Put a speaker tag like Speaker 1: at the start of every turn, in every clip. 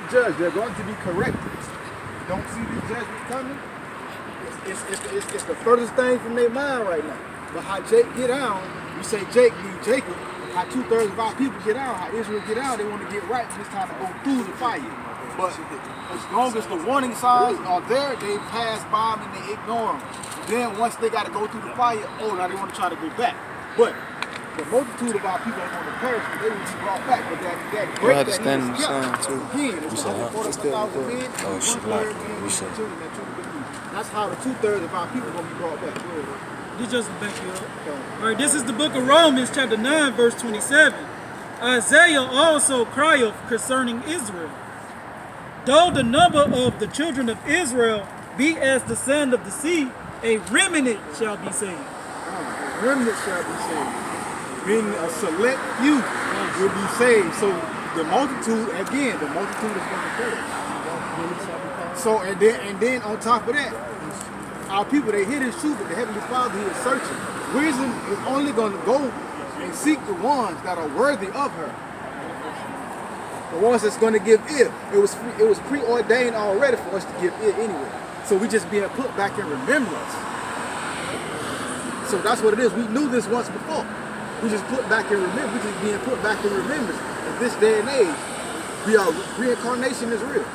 Speaker 1: judged. They're going to be corrected. You don't see this judgment coming. It's the furthest thing from their mind right now. But how Jake get out, you say Jake mean Jacob. How 2/3 of our people get out, how Israel get out, they want to get right when it's time to go through the fire. But as long as the warning signs are there, they pass by them and they ignore them. Then once they got to go through the fire, oh, now they want to try to go back. But the multitude of our people are going to perish, but they will be brought back. But that break that is kept, again, it's 144,000 men, and 1/3 men, children that truly believe. That's how the 2/3 of our people are going to be brought back.
Speaker 2: This just to back you up. All right, this is the book of Romans, chapter 9, verse 27. Isaiah also crieth concerning Israel. Though the number of the children of Israel be as the sand of the sea, a remnant shall be saved.
Speaker 1: A remnant shall be saved. Meaning a select few will be saved. So the multitude, again, the multitude is going to perish. So and then on top of that, our people, they hear this truth, but the Heavenly Father, He is searching. Wisdom is only going to go and seek the ones that are worthy of her. The ones that's going to give ear. It was preordained already for us to give ear anyway. So we just being put back in remembrance. So that's what it is. We knew this once before. We just put back in remembrance. We just being put back in remembrance. In this day and age, reincarnation is real.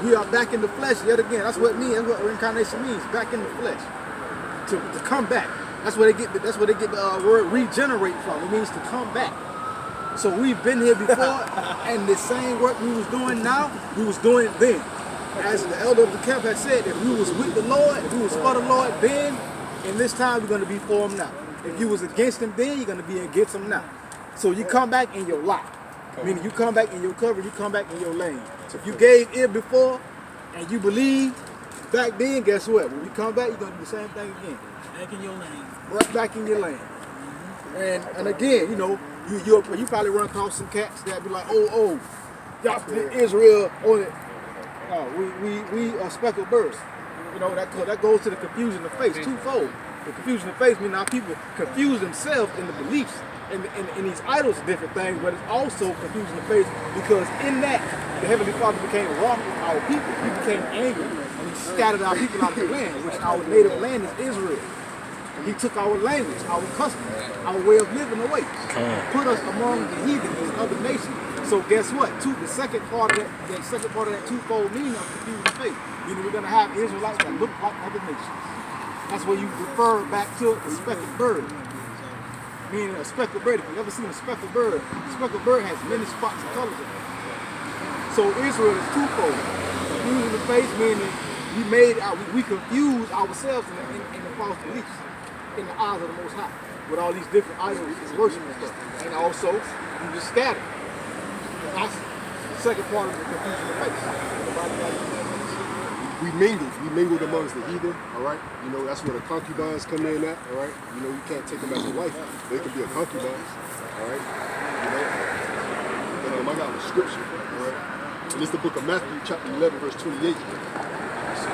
Speaker 1: We are back in the flesh yet again. That's what it means. That's what reincarnation means. Back in the flesh. To come back. That's where they get the word regenerate from. It means to come back. So we've been here before, and the same work we was doing now, we was doing it then. As the elder of the camp had said, if we was with the Lord, if we was for the Lord then, and this time we're going to be for Him now. If you was against Him then, you're going to be against Him now. So you come back in your lot. Meaning you come back in your cover, you come back in your lane. So if you gave ear before and you believe back then, guess what? When you come back, you're going to do the same thing again.
Speaker 2: Back in your lane.
Speaker 1: Right back in your lane. And again, you know, you probably run across some cats that be like, oh, y'all Israel on it. We are speckled birds. You know, that goes to the confusion of faith twofold. The confusion of faith means our people confuse themselves in the beliefs and these idols are different things, but it's also confusion of faith because in that the Heavenly Father became wroth with our people. He became angry and He scattered our people out of the land, which our native land is Israel. He took our language, our customs, our way of living away, and put us among the heathen and other nations. So guess what? The second part of that twofold meaning of confusion of faith. Meaning we're going to have Israelites that look like other nations. That's where you refer back to the speckled bird. Meaning a speckled bird. If you've ever seen a speckled bird has many spots and colors in it. So Israel is twofold. Confusion of faith meaning we confuse ourselves in the false beliefs in the eyes of the Most High with all these different idols and worship and stuff. And also, you just scatter. That's the second part of the confusion of faith.
Speaker 3: We mingled amongst the heathen, all right? You know, that's where the concubines come in at, all right? You know, you can't take them as a wife. They can be a concubine, all right? You know, but I got a scripture, all right? And it's the book of Matthew, chapter 11, verse 28.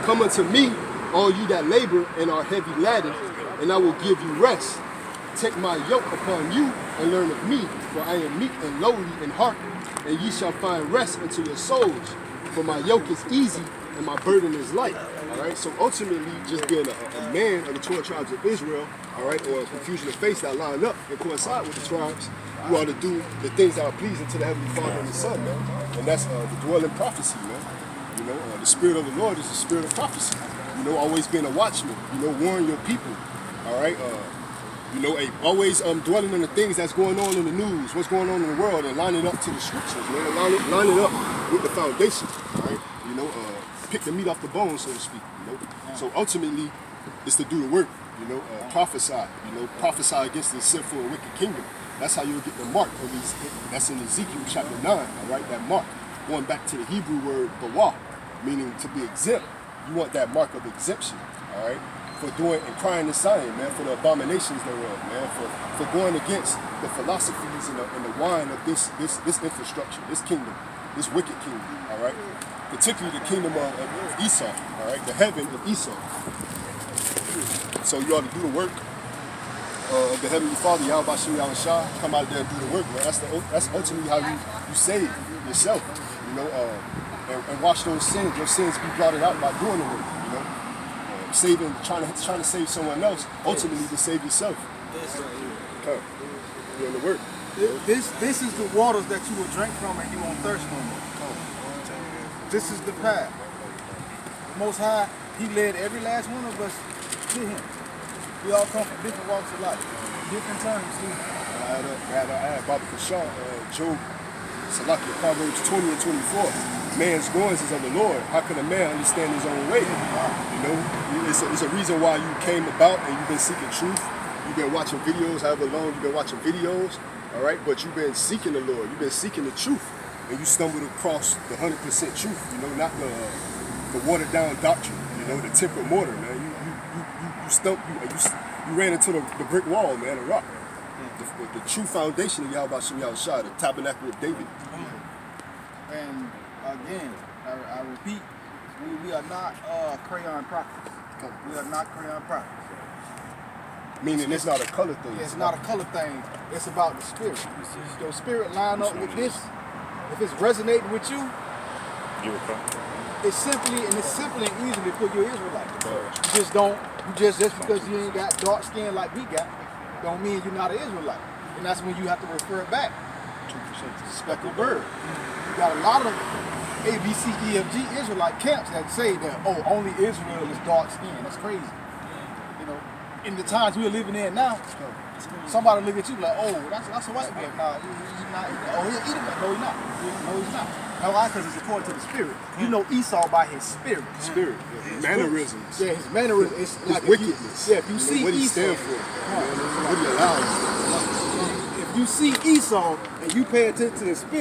Speaker 3: Come unto me, all you that labor and are heavy laden, and I will give you rest. Take my yoke upon you and learn of me, for I am meek and lowly in heart, and ye shall find rest unto your souls. For my yoke is easy and my burden is light. All right. So ultimately, just being a man of the 12 tribes of Israel, all right, or a confusion of faith that line up and coincide with the tribes, you ought to do the things that are pleasing to the Heavenly Father and the Son, man. And that's the dwelling prophecy, man. You know, the Spirit of the Lord is the Spirit of prophecy. You know, always being a watchman. You know, warn your people. All right. You know, always dwelling on the things that's going on in the news, what's going on in the world, and lining up to the scriptures, man. Lining up with the foundation. All right. You know, pick the meat off the bone, so to speak. You know. So ultimately, it's to do the work. You know, prophesy. You know, prophesy against the sinful and wicked kingdom. That's how you'll get the mark of these. That's in Ezekiel chapter 9. All right, that mark. Going back to the Hebrew word bawah, meaning to be exempt. You want that mark of exemption. All right. For doing and crying and sighing, man, for the abominations thereof, man, for going against the philosophies and the wine of this infrastructure, this kingdom, this wicked kingdom, all right? Particularly the kingdom of Esau, all right? The heaven of Esau. So you ought to do the work of the Heavenly Father, Yahweh Shem Yahushua, come out there and do the work, man. That's ultimately how you save yourself, you know? and wash those sins. Your sins be blotted out by doing the work, you know. Trying to save someone else, ultimately to save yourself. Okay. Doing the work.
Speaker 1: This is the waters that you will drink from and you won't thirst no more. This is the path. The Most High, He led every last one of us to Him. We all come from different walks of life, different terms too.
Speaker 3: I had Baba Kashaw, Job, Salaki, Proverbs 20 and 24. Man's goings is of the Lord. How can a man understand his own way? You know, it's a reason why you came about and you've been seeking truth. You've been watching videos, however long you've been watching videos, all right? But you've been seeking the Lord. You've been seeking the truth. And you stumbled across the 100% truth, you know, not the watered down doctrine, you know, the temper mortar, man. You ran into the brick wall, man, the rock. The true foundation of Yahweh Shah, the tabernacle of David.
Speaker 1: And again, I repeat, we are not crayon prophets. We are not crayon prophets.
Speaker 3: Meaning it's not a color thing.
Speaker 1: It's not a color thing. It's about the spirit. Your spirit line up with this. If it's resonating with you, it's simply and easy to put your Israelite. Just because you ain't got dark skin like we got, don't mean you're not an Israelite. And that's when you have to refer back to speckled bird. You got a lot of A, B, C, E, F, G Israelite camps that say that, oh, only Israel is dark skin. That's crazy. You know, in the times we're living in now, somebody look at you like, oh, that's a white man. Nah, he's not. Oh, he's eating that. No, he's not. No, he's not. Now, why? Because it's according to the spirit. You know Esau by his spirit.
Speaker 3: Spirit, yeah. Mannerisms.
Speaker 1: Yeah, his mannerisms. It's
Speaker 3: his
Speaker 1: like
Speaker 3: wickedness.
Speaker 1: If you see
Speaker 3: what he
Speaker 1: Esau,
Speaker 3: stand for. What he allows.
Speaker 1: if you see Esau and you pay attention to the spirit.